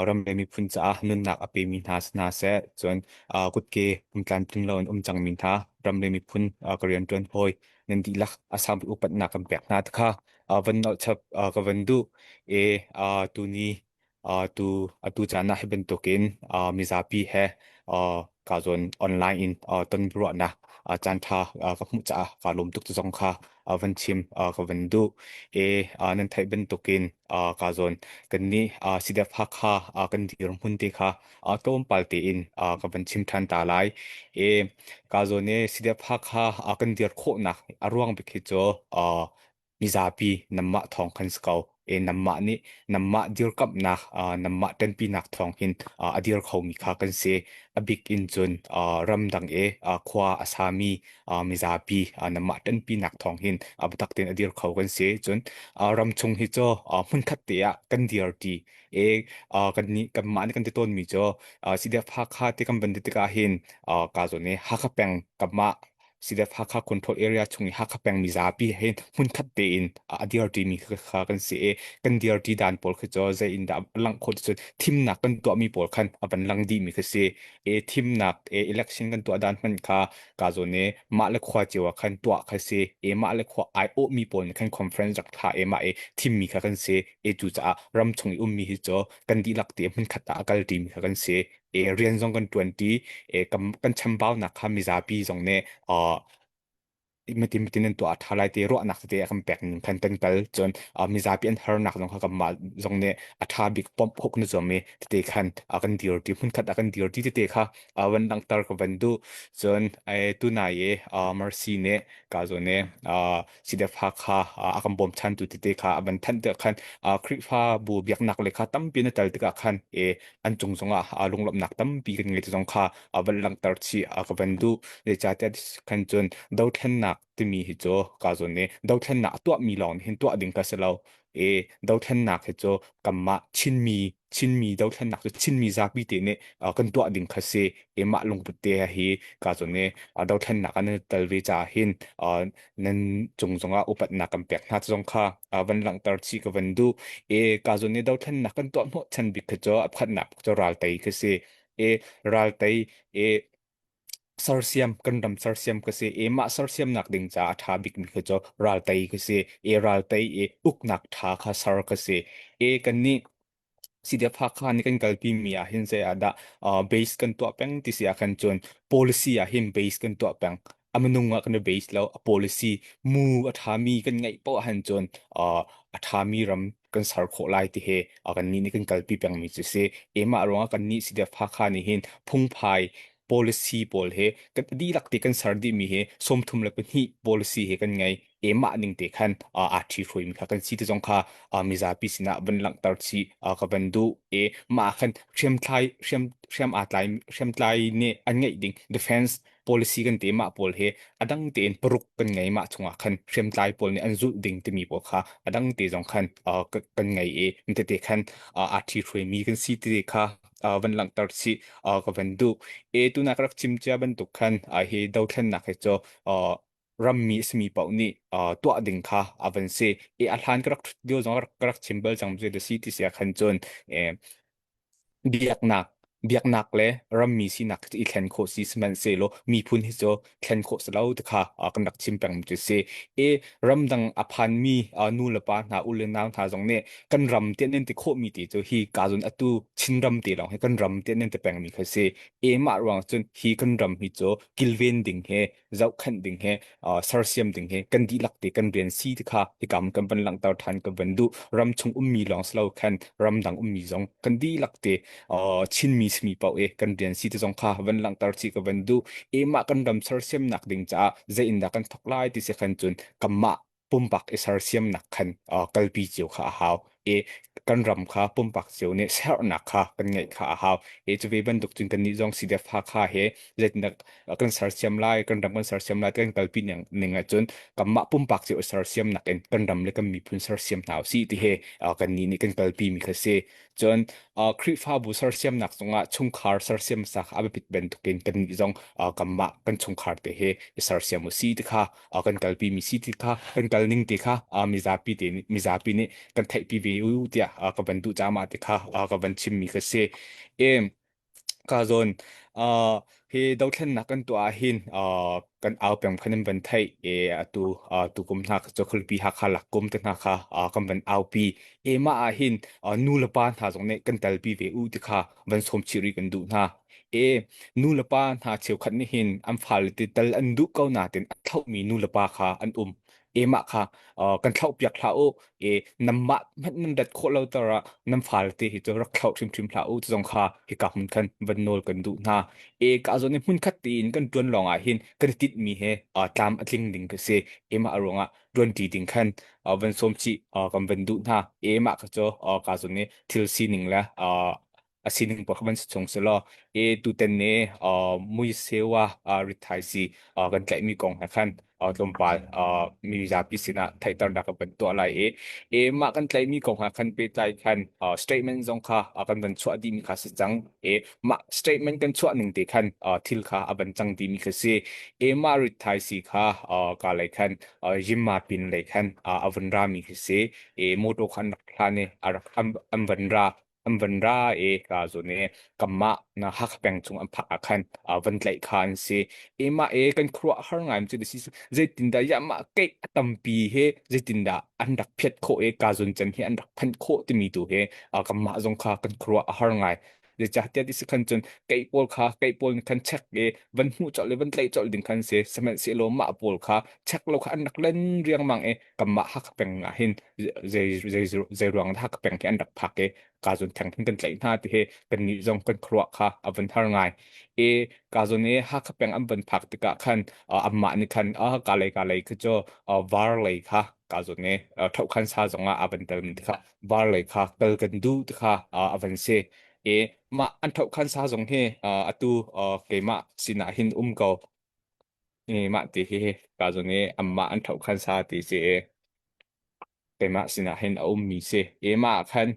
รำเลยมีพุนจ้านุนนักอเปมินทาสนาเซจนกุดเกการปริงเลนจังมินทารำเลยมีพุนกเรียนจนโพยนันดีลักอาสามอุปนักกันแบกนาตค่ะวันนอชับกวันดูเอตูนี้ตูตูจานะให้เป็นตัวกินมิซาปีเฮกาจนออนไลน์อินต้นบรวนะจันทากับมุจ้าฟาลมตุกตุจงค่ะวันชิมกวันดูเอนันไทยเป็นตัวกินกาจน กันนี้CDF-Hakhaกันดีรหุ่นที่ค่ะต้มปัลตีอินกับเป็นชิมทันตาไลเอกาโซเน่ CDF-Hakhaกันดีรโคนักรวงไปคิดโจมิซาปีน้ำมะทองคันสเกาน้ำมะนี้น้ำมะดีรกับนักน้ำมะเต็นปีนักทองหินอดีรเขามีค่ากันเสอบิกอินจนรำดังควาอาสามีมิซาปีน้ำมะเต็นปีนักทองหินบุตักเต็นอดีรเขากันเสจนรำชงฮิโจมันคัดเตียกันดีรดีเอกันนี้กันมานี่กันที่ต้นมีโจCDF-Hakhaที่กันเป็นที่กาหินกาโซเน่ฮักแปงกับมา CDF-Hakha control area ชงฮักแปงมิซาปีเห็นหุ่นคัดเตอินดีอาร์ดีมีค่ากันเสียกันดีอาร์ดีด่านปอลคือจอใจอินดับลังโคตรสุดทีมหนักกันตัวมีปอลคันบันลังดีมีคือเสียทีมหนักelection กันตัวด่านมันค่ากาโซเน่มาเล็กขวาเจียวคันตัวคือเสียมาเล็กขวาไอโอมีปอลคันคอนเฟอเรนซ์จากท่ามาทีมมีค่ากันเสียจูจ้ารำชงมีฮิจอกันดีลักเตะมันคัดตาอักลดีมีค่ากันเสียเรียนจงกัน20กันแชมป์บ้านักคามิซาปีจงเน่ไม่ตินตัวอัธาไลเตโรนักเตะคำแปลกหนึ่งคันเป็นกัลจนมิซาเปียนเฮอร์นักตรงเขากับมาตรงเนี้ยอัธาบิกปอมหกนึกจอมเตะคันกันดีร์ดีพุ่นคัดกันดีร์ดีเตะค่ะวันดังตาร์กับวันดูจนตัวนายมาร์ซีเน่กาโซเน่สิเดฟ้าค่ะกันบอมชันตุเตะค่ะวันทันเตะคันคริฟ้าบูเบียกหนักเลยค่ะตั้มปีนเตะเตะคันอันจงลงหลับหนักตั้มปีกันไงตรงค่ะวันดังตาร์ชีกับวันดูเดจาเตะคันจน ดาวเทนนักที่มีหิจกาโซเนดาวเทนนักตัวมีหลอนเห็นตัวดิ่งกัสเลาดาวเทนนักหิจกัมมะชินมีดาวเทนนักจะชินมีซาบิเตเนกันตัวดิ่งกัสเซมาลงปุตเตะฮีกาโซเนดาวเทนนักอันนั้นตลวิจาหินนั้นจงอุปนักกันเปียกนัดจงค่ะวันหลังตาร์ชีกับวันดูกาโซเนดาวเทนนักกันตัวโนชันบิกหิจพัดนับจะรัลไตกัสเซรัลไตเอ sarsiam kan ram sarsiam ka se e ma sarsiam nak ding cha tha bik mi kho cho ral tai ka se ral tai uk nak tha kha sar ka se kan ni CDF-Hakha ni kan kalpi mi a hin se ada base kan to peng ti sia kan chon policy a hin base kan to peng amanunga kan base lo a policy mu a tha mi kan ngai po han chon a tha mi ram kan sar kho lai ti he kan ni kan kalpi peng mi che se ma ronga kan ni CDF-Hakha ni hin phung phai policy pol he kan di lak te kan sar di mi he som thum lak ni policy he kan ngai ma ning te khan a thi roi mi kha kan si te jong kha mi za pi sina ban lang tar chi ka ban du ma khan shem tlai ne an ngai ding defense policy kan te ma pol he adang te en pruk kan ngai ma chunga khan tlai pol ne an zu ding te mi po kha adang te jong khan kan ngai nte te khan a thi roi mi kan si te kha van lang tar chi ka ban du tu nak rak chim cha ban tu khan he dau than nak he cho ram mi smi pau ni to ding kha avan se a hlan krak dio jong krak chimbal jang je de si ti sia khan chon e biak nak biak nak le ram mi si nak i thlen kho si sman se lo mi phun hi cho thlen kho sa lo ta kha kan dak chim pang tu se ram dang a phan mi nu la pa na u le nang tha jong ne kan ram te nen te kho mi ti cho hi ka jun atu chin ram te lo he kan ram te nen te pang mi kha se ma rang chun hi kan ram hi cho kilven ding he zau khan ding he sarsiam ding he kan di lak te kan rian si ta kha hi kam kan ban lang taw than ka ban du ram chung mi long slo khan ram dang mi jong kan di lak te chin mi smi pau kan rian si te jong kha van lang tar chi ka van du ma kan ram sar sem nak ding cha ze in da kan thoklai ti se khan chun kamma pumpak sar sem nak khan kalpi chiu kha haw kan ram kha pumpak chiu ne ser nak kha kan ngai kha haw chu ve ban duk chun kan ni jong CDF-Hakha he ze nak kan sar sem lai kan ram kan sar sem lai kan kalpi ning ninga chun kamma pumpak chiu sar sem nak en kan ram le kan mi phun sar sem naw si ti he kan ni kan kalpi mi kha se chonคริฟ้าบุษรเสียมหนักสงะชุงคาร์สรเสียมสักอาเบปิดเป็นตุกินกันนิจงกัมมะกันชุงคาร์เตเฮสรเสียมุสีติค่ะกันกัลปีมีสีติค่ะกันกัลนิงติค่ะมิซาปีเตมิซาปีนี่กันไทยปีวี u tia ka ban du cha ma te kha ka ban chim mi ka se em ka zon he dau thlen na kan to a hin kan au pem khanin ban thai tu kum na ka chokul pi ha kha lak kum te na kha kan ban au pi ma a hin nu la pa tha jong ne kan tal pi ve u te kha ban som chiri kan du na e nu la pa tha cheu khat ni hin am phal ti tal an du ko na ten thau mi nu la pa kha an ma kha kan thau piak thla o namma man nan dat kho lo tara nam phal te hi to rak thau thim thim thla o jong kha hi ka hun khan van nol kan du na ka zo ne hun khat tin kan tuan long a hin kan tit mi he tlam atling ding ka se ma aronga ron ti ding khan van som chi kan van du na ma ka cho ka zo ne thil si ning la asining por khaban chong se lo tu ten ne mui sewa rithaisi kan tlai mi kong ha khan lompal mi za pi sina thaitar da ka ban to lai ma kan tlai mi kong ha khan pe tlai khan statement zong kha kan ban chwa di mi kha se chang ma statement kan chwa ning te khan thil kha aban chang di mi kha se ma rithaisi kha ka lai khan jim ma pin lai khan avan ra mi kha se moto khan khane arak am van ra an van ra ka zo ne kamma na hak peng chung an phak akhan van tlai khan se ema kan khruwa har ngaim che disi zaitin da ya ma ke tampi he zaitin da an dak phet kho ka zon chen he an dak phan kho ti mi tu he kamma zong kha kan khruwa har ngai de cha tia dis khan chun kai pol kha kai pol khan chak van hu chol le van tlai chol ding khan se semen se lo ma pol kha chak lo kha an dak len riang mang kamma hak peng a hin zai ruang hak peng ke an dak phak ka zon thang thang kan tlai na ti he kan ni zong kan khruwa kha avan thar ngai ka zon ne ha kha peng am ban phak ti ka khan amma ni khan ka lai ka cho var lai kha ka zon ne thau khan sa zonga avan tel mi kha var lai kha kal kan du ti kha avan se ma an thau khan sa zong he atu ke ma sina hin ko ma ti he ka zon ne amma an thau khan sa ti se tema sina hen a mi se ema khan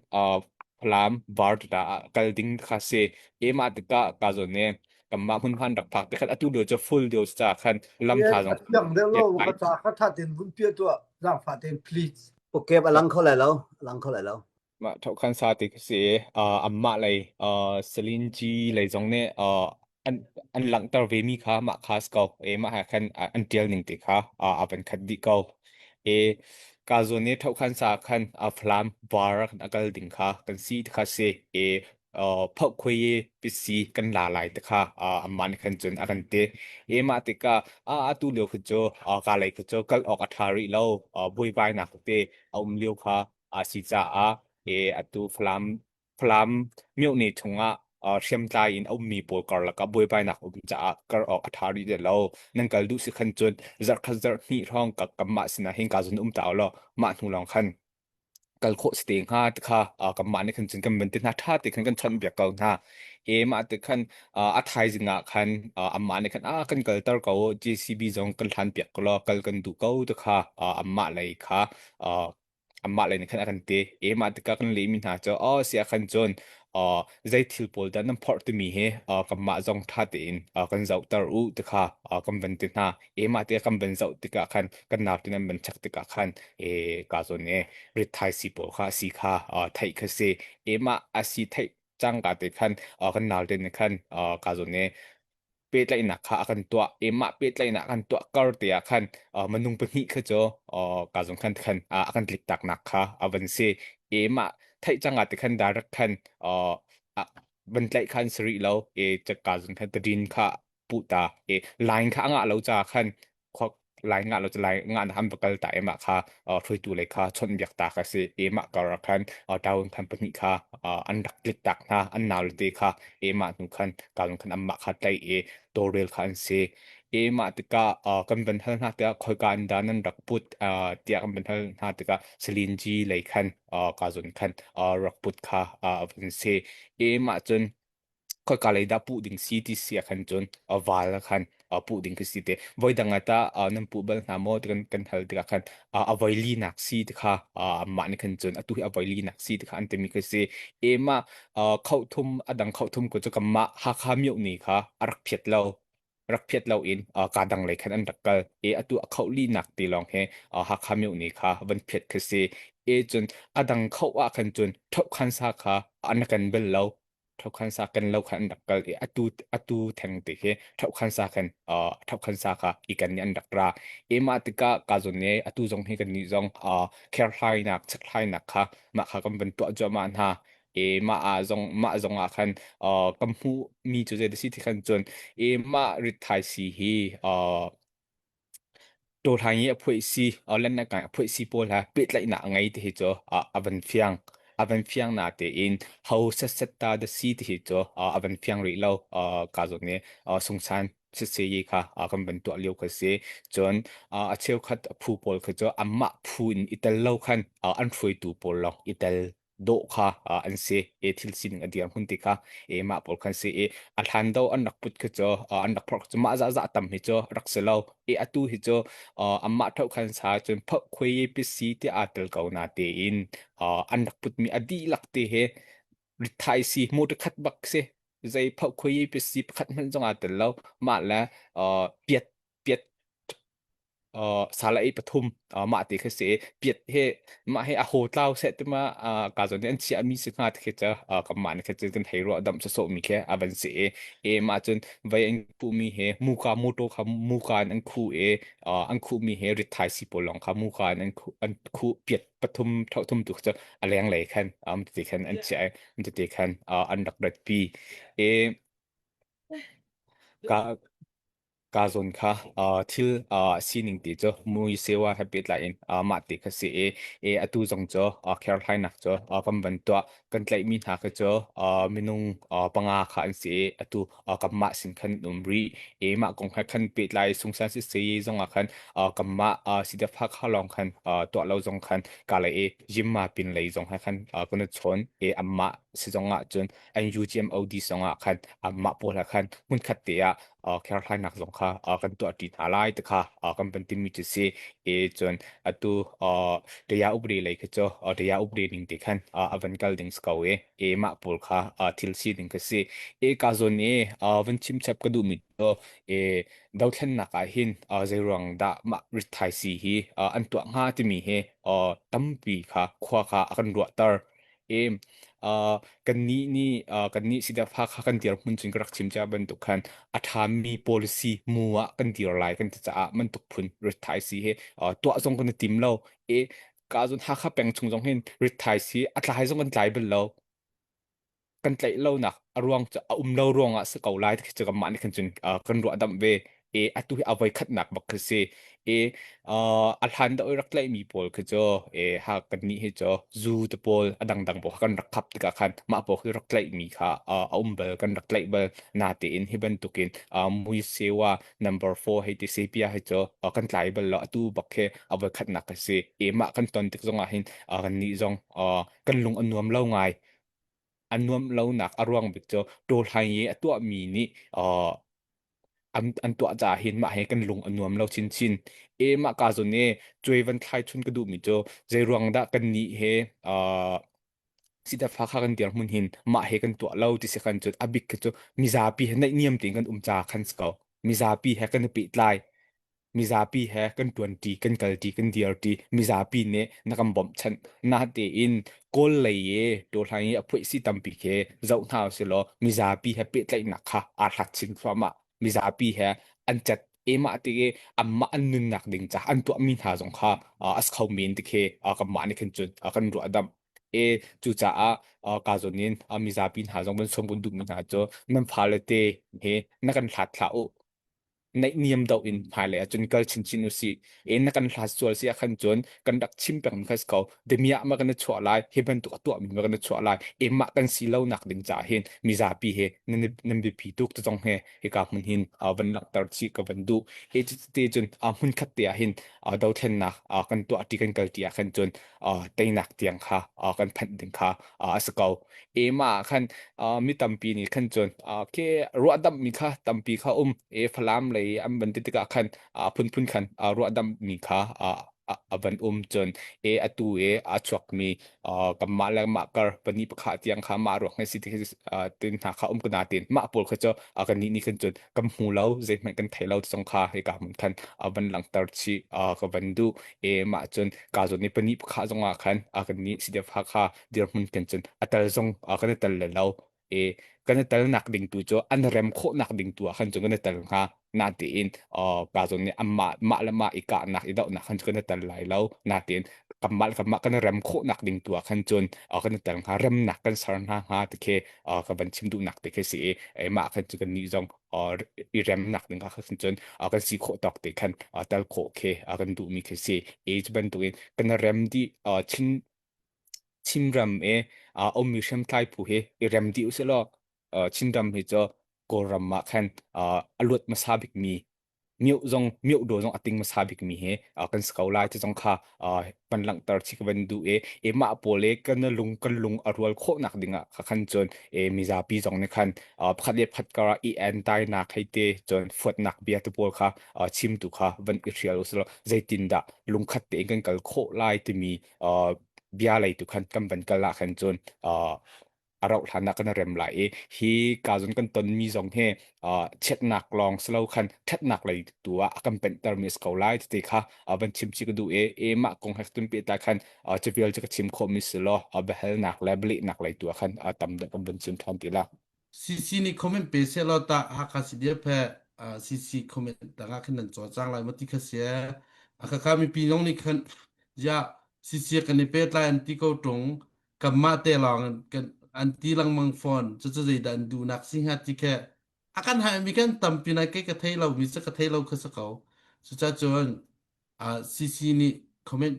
phlam var da kalding kha se ema te ka zo ne kamma hun khan dak phak te khan atu do cho full do cha khan lam tha Yes, jong yang de ye lo pai ka cha kha tha tin bun pie to rang fa tin please. Ok, bà lăng khâu lại lâu, lăng khâu lại lâu. ma thau khan sa te se amma lai selin ji lai jong ne an an lang tar ve mi kha ma khas ko ema ha khan an tel ning te kha aban khat di ko e ka zo ne thau khan sa khan phlam var akal ding kha kan si kha se phau khoi ye pi si kan la lai te kha amman khan chun akan te ma te ka tu leo khu cho ka lai khu cho kal ok athari lo boi bai na khu te leo kha si cha atu phlam miu ni thunga shem tai in mi pol kar la ka boi bai na cha kar ok athari de lo nang kal du si khan chun zar khazar ni rong ka kamma sina hin ka zun ta lo ma thu long khan kal kho sting ha ta kha kam ma ne khan chin kam ben tin ha tha ti khan kan chan bia kal na ma te khan thai jinga khan amma ne khan kan kal tar ko jcb jong kan than pia ko lo kal kan du ko ta kha amma lai kha amma lai ne khan kan te ma te ka kan le min ha cho sia khan chon zai thil pol da nam phort ti mi he kam ma jong tha te in kan zau tar u ta kha kam ben tin ha ma te kam ben zau ti ka khan kan na tin ben chak ti ka khan ka zo ne Rithaisii po kha si kha thai kha se ema asi thai chang ka te khan kan nal den khan ka zo ne pe tlai na kha kan to ema pe tlai na kan to kar te khan manung pa hi kha cho ka zong khan khan kan klik tak nak kha avan se ema thai chang ka te khan darak khan ban tlai khan sri lo cha ka zong khan tadin kha puta line kha nga lo cha khan khok line nga lo cha line nga na ham bakal ta ema kha throi tu le kha chon byak ta kha se ema kar khan down company kha an dak klik tak na an naw te kha ema nu khan kalung khan amma kha tai torel khan se ema te ka kan ban hal na te khoi kan dan an rak put tia kan ban hal na te ka selin ji le khan ka zon khan rak put kha van se ema chun khoi ka le da pu ding si ti sia khan chun wal khan pu ding ki si te voi danga ta nam pu bal na mo kan hal te ka khan avoili nak si te kha ma ni khan chun atu avoili nak si te kha an te mi ka se ema khau thum adang khau thum ko chu kam ma ha kha miu ni kha arak phet lo rak phet lo in ka dang le khan an rak kal atu khau li nak ti long he ha kha miu ni kha van phet ka se จนอดังเข้าว่าคันจนทบคันสาขาอันนักันเบลเราทบคันสากันเราคันดักกัลอตูแทงติเฮทบคันสากันทบคันสาขาอีกันนี่อันดักรามาติกากาจนเนอตูจงเฮกันนี่จงแคร์ไลนักชักไลนักค่ะมาค่ะกันเป็นตัวจอมันฮะมาจงอาคันกัมพูมีจุดเด่นสิที่คันจนมาริทายสีฮีตัวทางนี้พวกซีเล่นนักการพวกซีโพลาปิดไลน์หนักไงที่เหจออวันเฟียงนาเตอินเขาเซตตาเดซีที่เหจออวันเฟียงรีเลากาจเนี่ยสงสารเสียค่ะกันเป็นตัวเลี้ยวก็เสียจนเชี่ยวขัดผู้พลก็จะอามาพูนอิตาเล่าคันอันฟวยตูพลลองอิตาลโดค่ะอันเสียทิลซินอดียหุ่นติค่ะมาพลคันเสียอัลฮันโดอันนักพุทธก็จะอันนักพรกจะมาจะตามเหจอรักเสลาอตูเหจอ อัมมาเท่าคันสาจนพกคุยปิสีที่อาตลเกานาเตอินอันดักพุทมีอดีลักเตเฮริทายซีมูดคัดบักเซใจพกคุยปิสีคัดมันจงอาตลแล้วมาแล้วเปียดสาระปทุมมาติเคเสเปียดเฮมาให้อโหเต้าเสร็จมาการจนนั้นเชียมีสิงหาที่เคจะกับมันเคจะกันให้รอดำจะโสมีแค่บันเสมาจนไว้อันคูมีเฮมูกามูโตคำมูกาอันคูอันคูมีเฮริทายสิปลองคำมูกาอันคูเปียดปทุมเท่าทุมตุกจะอะไรอย่างไรคันมันจะคันอันเชียมันจะเตคันอันดักดัดปีเกา กาซนค่ะทิลซีนิงตีจ้ะมุยเซวาฮับปิดไลน์มาติคสีอตูจงจ้ะแคโรไลนักจ้ะกันบันตัวกันไลมินหักจ้ะมินุงปังอาขันสีอตูกัมมาสินคันอุมรีมากงให้คันปิดไลน์สงสารสิสีจงอาคันกัมมาสิดาพักข้าลองคันตัวเราจงคันกาเลยยิมมาปินเลยจงให้คันกันชนอัมมาสิจงอาจนอันยูจีเอ็มโอดีจงอาคันอัมมาปวดคันมุนขัดเตีย แคโรไลนักสงค่ะกันตัวติดอะไรตะค่ะกันเป็นทีมมิจิซีจนตัวเดียอุบรีเลยก็จะเดียอุบรีนิ่งติขันวันกัลดิงสกาวมาปูลค่ะทิลซีดิ่งก็สิกาโซนวันชิมชับก็ดูมิดเอดาวเทนนักหินใจรังดามาริทายซีฮีอันตัวง่าที่มีเฮตั้มปีค่ะขวาค่ะกันรัวตาร์เอกันนี้กันนี้สิดาพักกันเดียวมันจึงรักชิมจ้าบรรทุกคัน อาถามี policy มัวกันเดียวไรกันจะมันตุกพุน Rithaisii เฮตัวทรงกันติมเรากาจนหาข้าแปลงชงจงเห็น Rithaisii อัตราให้ทรงกันใจเป็นเรา กันใจเล่านักรวงจะเล่ารวงสกาวไลท์จะกับมันกันจนกันรัวดำเวอัตุให้เอาไว้ขัดหนักบักคือเซเออัลฮันดารักไลมีพอลคือจอหากกันนี้ให้จอซูตพอลดังบอกกันรักขับติกาคันมาบอกคือรักไลมีค่ะเบลกันรักไลเบลนาเตอินให้เป็นตุกินมุยเซว่า number 4ให้ที่เซปียให้จอกันไลเบลละตูบักเคเอาไว้ขัดหนักคือเซมากันตอนติกจงอาหินกันนี้จงกันลงอนนวมเล่าไง อันนวมเราหนักอารวงบิดเจอโดไทยตัวมีนี่อันตัวจ่าเห็นมาให้กันลุงอันนวมเราชินมากาจนเน่จวยวันไทยชุนกระดูมิโจใจรวงดะกันนี่เฮเอ่อสิดาฟ้าข้ากันเดียร์มุนหินมาให้กันตัวเราที่เสกันจุดอบิกกันจุมิซาปีให้ในเนียมติงกันจ่าคันสกาวมิซาปีให้กันปิดไลมิซาปีให้กันตวนตีกันกัลตีกันเดียร์ตีมิซาปีเน่นักบอมชันนาเตอินกอลเลยโดนทางนี้อภิสิตัมปีเคเจ้าท้าวสิโลมิซาปีให้ปิดไลนักค่ะอาหัดชินฟามามิซาปีให้อันจัดมาติเกอัมมาอันนุนนักดิ่งจ้าอันตัวมีหาสงค่ะอัสเขามีนติเคกับมานี่กันจุดกันรัวดำจูจ่ากาโซนินมิซาปินหาจงเป็นสมบูรณ์ดุมินาโจนั่นพาเลเตเฮนักกันหลัดหลาโอในเนียมดาวอินพาเลยจนก็ชินอุสินักกันหลัดส่วนเสียขันจนกันดักชิมแปงมันก็สกาวเดมียมากันชัวไลเฮเป็นตัวมีมากันชัวไลมากันสีเหล่านักดิงจ่าเห็นมิซาปีเฮนันบีพีตุกจะจงเฮกับมันหินวันหลักตรชีกับวันดูจุดเตจนหุ่นขัดเตียหินดาวเทนนักกันตัวที่กันเกิดเตียขันจนเตยหนักเตียงค่ะกันแผ่นดินค่ะสกาวมาขันมีตัมปีนี่ขันจนแค่รัวดำมีค่ะตัมปีค่ะฟลามเลยอันบันติดกับขันพุ่นขันรัวดำมีค่ะ วันจนอตูอาชวกมีกับมาแล้วมากรปนิปะขาเตียงขามาหรอกในสิทธิตินหาขากนาตินมาปวดเขาจะกันนี่กันจนกำหูเราเจ็มันกันไทยเราสงขาให้กับมันคันวันหลังตาชีกับวันดูมาจนกาจนในปนิปะขาจงอาคันกันนี้สิเดียพักขาเดียร์มันกันจนอัตราจงกันตัลเรากันตัลนักดิ่งตัวจอันเร็มโคนักดิ่งตัวขันจงกันตัลฮะนาตีนกาจนเนี่ยอัมมาละมาอีกานักอีดอกนักขันจงกันตัลไหลเรานาตีนกับมากันเร็มโคนักดิ่งตัวขันจนกันตัลฮะเร็มนักกันสารนาฮะตะเคกับบันชิมดูนักตะเคสิมาขันจงกันนี้จงอีเร็มนักดิ่งขันจนกันสีโคตอกตะขันตัลโคเคกันดูมีเคสิจะเป็นตัวเองกันเร็มดีชิมรำอมมิวเชมไทผู้เฮเรมดิวเสลชินรำเฮจอกรำมาคันอลวดมาซาบิกมีมิวโดจงอติงมาซาบิกมีเฮกันสกาวไลจะจงค่ะปันหลังตอร์ชิกวันดูมาโปเลกันลุงอรวลโคนักดิงขันจนมิซาปีจงในคันพัดเล็บพัดกระแอนไตนักให้เตจนฟดนักเบียตุโปลค่ะชิมตุค่ะวันอิเชียลอุสลใจตินดาลุงขัดเตงกันกัลโคไลที่มีเบียอะไรทุกขันกันเป็นกันละขันจนเราฐานะกันเริ่มไหลฮีกาจนกันตนมีสองเฮเช็ดหนักลองสโลคันเช็ดหนักเลยตัวกันเป็นตร์มิสเขาไล่ที่ค่ะบันชิมชิกดูมากงหักตุนปีตาคันจะเวลจะชิมคอมิสโลเบลหนักและบลิหนักเลยตัวคันตำเด็กกันเป็นชิมทันทีละ CC นี่คอมเมนต์เปเชียลตาฮักคาสิเดียเพCC คอมเมนต์ต่างกันนั่นจอจังไรมาที่เขาเสียข้ามีพี่น้องนี่คันยา CC กันในเปตไลอันที่เขาตรงกับมาเตลองกันอันที่ลังมังฟอนจะใจดันดูนักสิงหาที่แค่akan ha mi kan tampi na ke ka thai lo mi sa ka thai lo kha sa ko su cha chon CC ni comment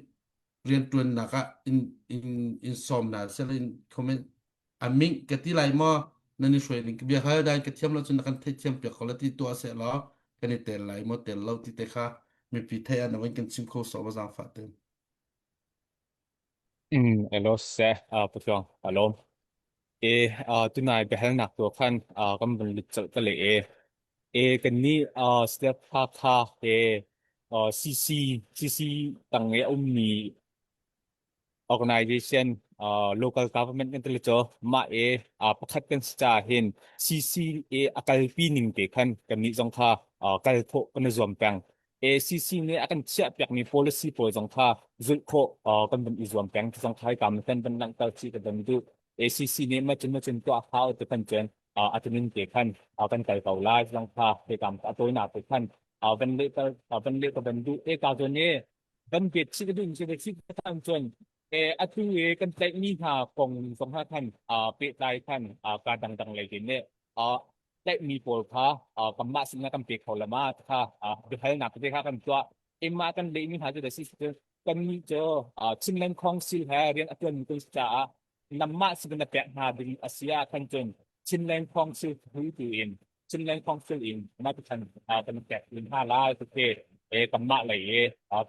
rian tuan na ka in som na sel in comment aming ka ti lai mo na ni shwe ni bia ha dan ka thiam lo chun kan thai thiam pe ko la ti to se lo ka ni tel lai mo tel lo ti te kha mi pi thai an wan kan sim ko so ba zang fa te hello sir putong hello ตัวนายไปให้หนักตัวขั้นก็มันจะก็เลยกันนี้สเตปพาคาซีซีตั้งมี organization local government kan tele cho ma pakhat kan sta hin CC akal pi ning te khan kan ni jong kha kal pho kan zom pang CC ne akan chia pyak ni policy po jong kha zul kho kan ban i zom pang jong khai kam kan ban nang tal chi kan du CC ne ma chen to how to kan chen atunin te khan kan kai kau lai jong kha te kam atoi na te khan ban le ka ban du ka jo ne ban bet chi ka du chi ka tan chenอัตวีกันใจมีค่ะคงสองห้าท่านเปิดใจท่านการดังๆเลยทีนี้ได้มีโปรค่ะกำมาสิ่งนั้นกำเปิดเขาละมาค่ะดูให้หนักเลยค่ะกันตัวมากันเลยมีหาจุดสิ่งกันมีเจอชิมเลนคองซิลแฮเรียนอัตวันตุจ่านำมาสิ่งนั้นแปลหาดึงอาเซียกันจนชิมเลนคองซิลหุยตัวเองชิมเลนคองซิลเองมาทุกท่านกันแปลถึง5 ล้านประเทศกำมาเลย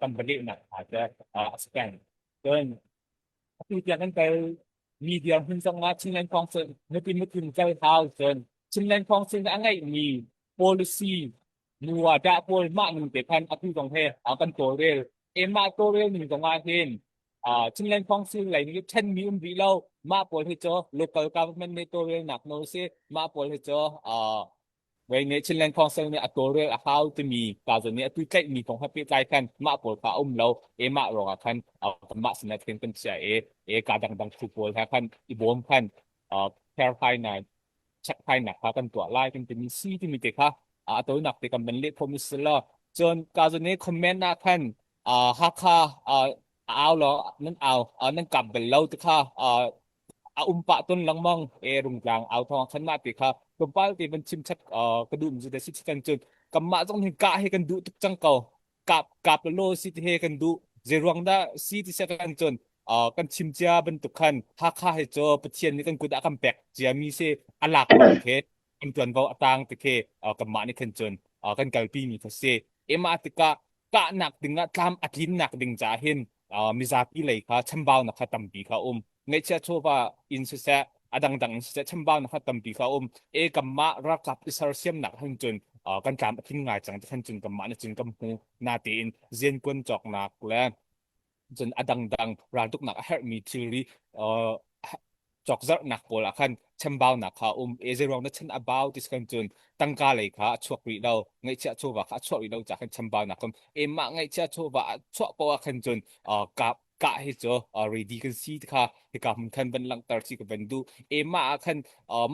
กันบริณนะอาจจะสแกนเกินคือจากนั้นไปมีเดียหุ่นสงัดชิงแรงของเซนในปีมุทิมใจเท้าเซนชิงแรงของเซนอะไรมี policy นัวดาโพลมากหนึ่งแต่พันอภิสงเทกันตัวเร็วมาตัวเร็วหนึ่งสองวันเห็นชิงแรงของเซนอะไรนี่เช่นมีวิเรามาโพลให้เจอ local government ในตัวเร็วหนักโน้ตเซมาโพลให้เจอเวงนี้ชินแรงคองเซลเนี่ยตัวเรื่องเขาจะมีการส่วนนี้ตัวใกล้มีของให้เปิดใจกันมาปวดขาเรามารองกันมาสนับสนุนเป็นเสียการดังฟุตบอลแค่กันอีบอมกันแคร์ไฟน์เช็คไฟน์นะครับกันตัวไล่กันเป็นซีที่มีเด็กค่ะตัวหนักแต่กันเป็นเล็กพอมิสลจนการส่วนนี้คอมเมนต์นะกันฮักค่ะเอาเหรอนั่นเอานั่นกลับเป็นเราตัวค่ะปะต้นลังมองรุงกลางเอาทองขันมาติครับตัวป้าตีมันชิมชัดกระดุมจะได้สิทธิ์กันจนกำมาต้องเห็นกะให้กันดูทุกจังเก่ากับโลสิทธิ์ให้กันดูเจรวงได้สิทธิ์เสียกันจนกันชิมเจ้าบรรทุกขันฮักข้าให้เจอปะเทียนนี่กันกูได้กำแปกเจียมีเสอลักโอเคกันจวนเบาต่างตะเคกำมานี่กันจนกันกัลปีมีทศมาติกะหนักดึงตามอัดลินหนักดึงจ่าเห็นมิซาปีเลยค่ะชั่งเบาหนักตั้มปีค่ะในเชื่อชัวว่าอินสุเซดังเสียชั่งเบาหนักตั้มปีค่ะกำมารักกับอิสราเอลหนักทั้งจนกันตามทิ้งง่ายจังทั้งจนกำมาในจนกำหูนาตีนเจียนกวนจอกหนักแล้ว จนอดังรานตุกหนักเฮมีทิลรีเอ่อจอกจักหนักโปละคันเชมบาวหนักค่ะเอเจรองนัชันอบาวติสกันจนตั้งกาเลยค่ะชวกรีเราไงเจ้าชัวว่าค่ะชวกรีเราจากกันเชมบาวหนักมาไงเจ้าชัวว่าชวกปว่าคันจนกับกะให้เจอready กันซีค่ะให้กับมันคันบันลังตาร์ซีกับบันดูมาคัน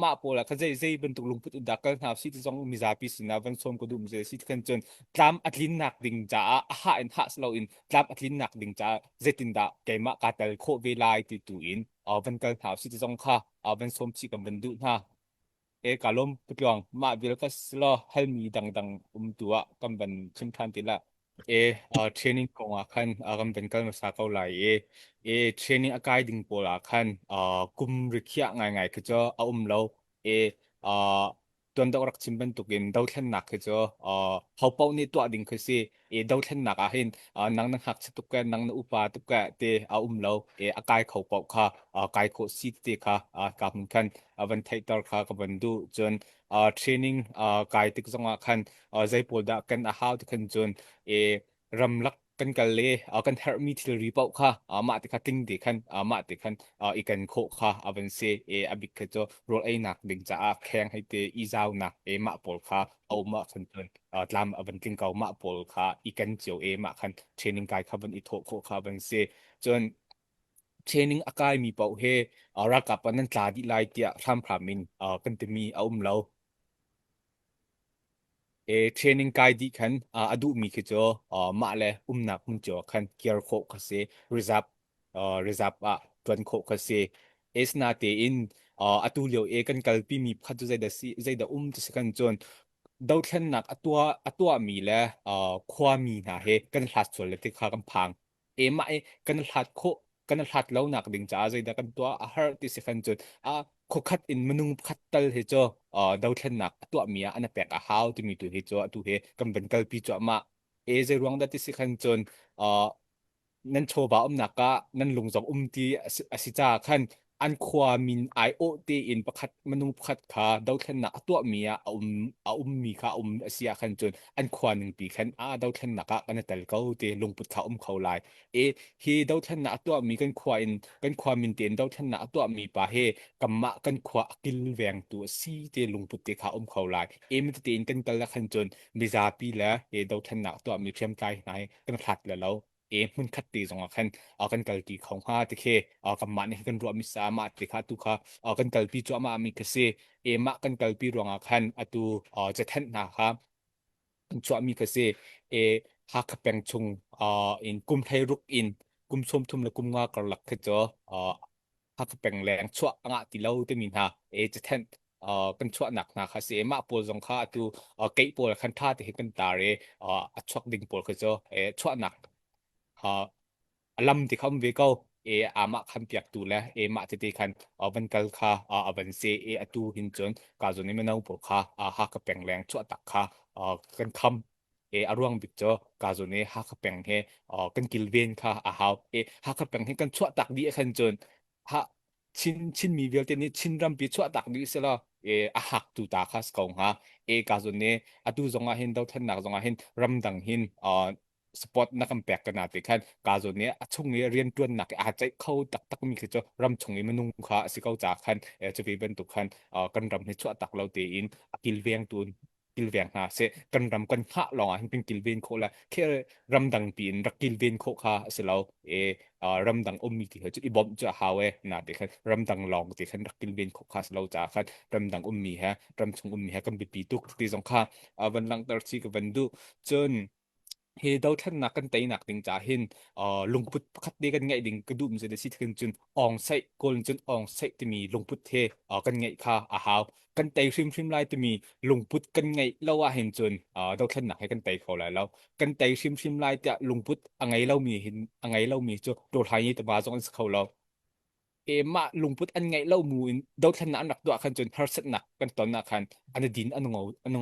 มาโปละคันใจบันตุกลุงพุทธดักกันหาซีที่จงมีซาปิสนาวันสมก็ดูมเจซีกันจนตามอัดลินหนักดิ่งจ้าหาอินหาสโลอินตามอัดลินหนักดิ่งจ้าเจตินดาเกมะกาเตลโคเวลาติตูอินวันกันหาซีที่จงค่ะวันสมซีกับบันดูนะกาลมปุกยองมาวิลกัสลอให้มีดังตัวกันบันชิมทันติละเทรนนิ่งของอาคันกันเป็นกันมาสักเท่าไหร่เทรนนิ่งอากาศดิ่งโปลาคันกุมริกยะไงคือจะเราเอเอ่อตัวดอกรักชิมเป็นตุกินดาวเทนหนักคือจะเขาเป้านี่ตัวดิ่งคือสิดาวเทนหนักอาเห็นนังหักสตุกแกนังอุปาตุกแกเตเราอากาศเขาเป้าค่ะกายเขาซีเตค่ะกับมันคันวันไทยตอร์ค่ะกับวันดูจนเทรนนิ่งกายติกสงคันใจปวดกันอาหารที่คันจนรำลักกันกันเลยกันเฮอร์มีทิลรีเป้าค่ะมาติคัติ้งดีคันมาติคันอีกันโคค่ะวันเซอบิกก็จะโรลหนักดึงจะแข่งให้เตอีเจ้าหนักมาปอลค่ะมาคันจนตามวันกิงเก่ามาปอลค่ะอีกันเจียวมาคันเทรนนิ่งกายค่ะวันอีโทโคค่ะวันเซจนเทรนนิ่งอากายมีเป้าเฮรักกับวันนั้นตาดีไลเตียทำพรามินกันจะมีเรา เทรนนิ่งไกด์ดีขันดูมีคือจอมาเลยหนักมุนจอขันเกียร์โคกเสreserve reserve ตัวนโคกเสสนาเตอินดูเลียวกันกัลปีมีพัดใจเดซีใจเดจะสักันจนดาวเทนนักตัวมีเลยความมีนะเฮกันหลัดส่วนเล็กที่ข้ากันพังมากันหลัดโคกันหลัดแล้วหนักดิ่งจ้าใจเดกันตัวฮาร์ติสักันจนโคคัดอินมนุงคัดตัลเฮจดาวเทนนักตัวเมียอันนั้นแปลกฮาวที่มีตัวเฮจตัวเฮกันเป็นกัลปีจมาใจรวงดัติสิขันจนนั่นโชว์บ่านักกะนั่นลงจากที่สิจ้าขันอันความมินไอโอตีอินประคัดมนุษย์ประคัดขาดาวเทนนักตัวเมียมีขาเสียขันจนอันความหนึ่งปีขันดาวเทนนักกะกันแต่เขาเตลงปุดขาเขาลายฮีดาวเทนนักตัวมีกันความมินเตียนดาวเทนนักตัวมีปะเฮกัมมะกันความกิลแวงตัวซีเตลงปุดเตขาเขาลายมันจะเตียนกันละขันจนมิซาปีแล้วดาวเทนนักตัวมีเพียงใจไหนกันขัดแล้วมันคัดตีสองคันกันกัลตีของข้าที่เคกับมันให้กันรวมมิสามาติขาตุค่ะกันกัลปีจ้ามามีกษมากันกัลปีรวงคันตูจะแทนนะครับจ้ามีกษเอฮักเป็งชงอินกุมไทยรุกอินกุมชมทุมและกุมงากรลักขจฮักเป็งแรงชั่วงะติเลาตัวมินฮะจะแทนกันชั่วหนักนะคะเสียมาปวดสงข้าตูเกยปวดคันท่าที่เห็นกันตาเรชั่วดิ่งปวดขจชั่วหนัก ลำที่เขาไม่ก็อามาคันเปียกตูแล้วมาจะตีคันบันกัลคาบันเซตูหินจนกาจนี้มันเอาปกคาฮักกระเปงแรงชั่วตักคากันคำอารวงบิดเจอกาจนี้ฮักกระเปงเฮกันกิลเวนคาฮาวฮักกระเปงเฮกันชั่วตักดีคันจนฮะชินมีเวลเตนี้ชินรำปีชั่วตักดีเสียละฮักตูตาคัสกงฮะกาจนี้ตูจงอาเห็นดาวทันนักจงอาเห็นรำดังหินสปอตนักกำแปกกันนาติคันกาโซเนี้ยช่วงนี้เรียนตัวหนักอาจจะเข้าตักมีคือจะรำชงนี้มันนุ่งขาสิเข้าจากคันจะเป็นตุกคันกันรำให้ชั่วตักเราตีอินกิลเวียงตูนกิลเวียงหาเสกันรำกันข้าลองให้เป็นกิลเวียนโคละแค่รำดังปีนรักกิลเวียนโคขาเสเรารำดังมีที่เขาจะอีบอมจะหาเวนาติคันรำดังลองติคันรักกิลเวียนโคขาเสเราจากคันรำดังมีฮะรำชงมีฮะกันเป็นปีตุกตีสองข้าวันหลังตลอดชีกับวันดูจนดาวท่านนักกันไตนักดิงจ่าเห็นลงพุทธคัดเดียกันไงดิงกระดุมจะได้สิทธิ์กันจนอองไซโกนจนอองไซจะมีลงพุทธเทกันไงค่ะหาวกันไตชิมไลจะมีลงพุทธกันไงเล่าว่าเห็นจนดาวท่านนักให้กันไตเขาแล้วกันไตชิมไลจะลงพุทธอะไรเล่ามีเห็นอะไรเล่ามีจะโดดหายแต่มาจงเขาเรามาลงพุทธอันไงเล่ามูนดาวท่านนักหนักตัวคันจนเฮาร์สนักกันตอนนักคันอันดินอัน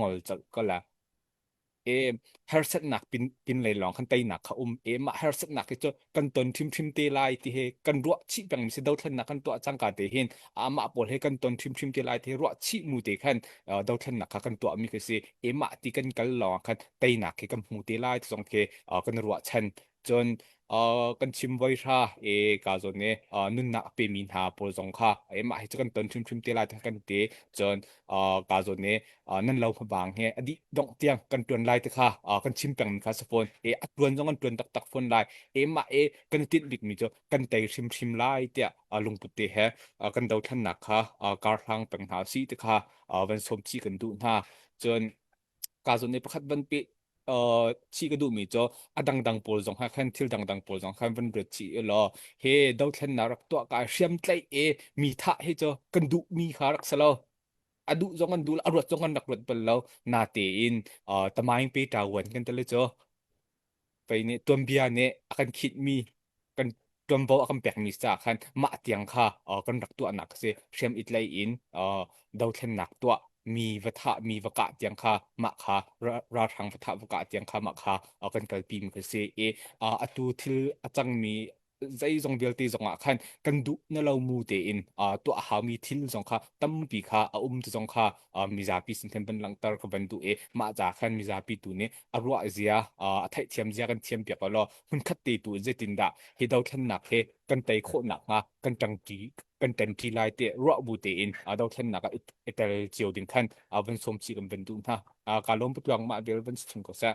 งอจะก็แล้ว เฮาร์สหนักปินเลยลองขันไตหนักเขามาเฮาร์สหนักก็จะกันตนทิมเตลายที่เฮกันรัวชีแบ่งมิสดาวทันนักกันตัวจังการเตเห็นมาปวดให้กันตนทิมเตลายที่รัวชีมูเตขันดาวทันนักกันตัวมีก็สิมาที่กันลองขันไตหนักให้กันมูเตลายที่สองเคกันรัวชัน จนกันชิมไว้ชากาจนเนี่ยนุ่นนักเปมินหาปอลสงค่ะมาให้จะกันต้นชิมเตลายกันเตจนกาจนเนี่ยนั่นเราพบางเฮอดีดงเตียงกันตวนไล่ตะค่ะกันชิมแปงมีคาสโฟนอัดตวนจงกันตวนตักฟนไล่มากันติดบิกมีจ้ะกันเตชิมไล่เตะลงปุตเตะกันเดาท่านหนักค่ะการทางแปงหาซีตะค่ะวันสมชีกันดูหน้าจนกาจนเนี่ยประคัดบันปีชีก็ดูมีจ้ะดังโพลสงค่ะขันทิลดังโพลสงค่ะวันเดือดชีลอเฮดาวเทนนารักตัวกาเชียมไตมีท่าให้จ้ะกันดูมีขารักสลออดูจงกันดูอรวดจงกันนักรวดเปล่านาเตอินตะไมไปตาวันกันตะเลยจ้ะไปเนี่ยตัวเบียเนี่ยอากันคิดมีกันตัวบ่อากันแปลกมีสักขันมาเตียงค่ะกันรักตัวหนักเสียเชียมอิตไลอินดาวเทนหนักตัวมีวัฏมีวกะเตียงค่ะมาค่ะราทางวัฏวกะเตียงค่ะมาค่ะกันกัลปีมก็เสียอตูทิลอาจังมีใจจงเดียวตีจงอ่ะขันกันดูนั่นเรามูเตอินตัวหามีทิลจงค่ะตั้มปีค่ะตุจงค่ะมีจาปีสินเทมเป็นหลังตาร์กับบันดูมาจากขันมีจาปีตัวนี้รัวเสียไทยเทียมเสียกันเทียมเปียกก็รอมันคัดตีตัวเจตินดาเฮดาวแค่หนักเฮกันไตโคหนักมากันจังจีกันเต็มทีลายเตะรัวบูเตอินดาวแค่หนักเอเตลเจียวดินขันวันสมชีกันเป็นดูนะการล้มปุตวังมาเดลวันสุงก็เสีย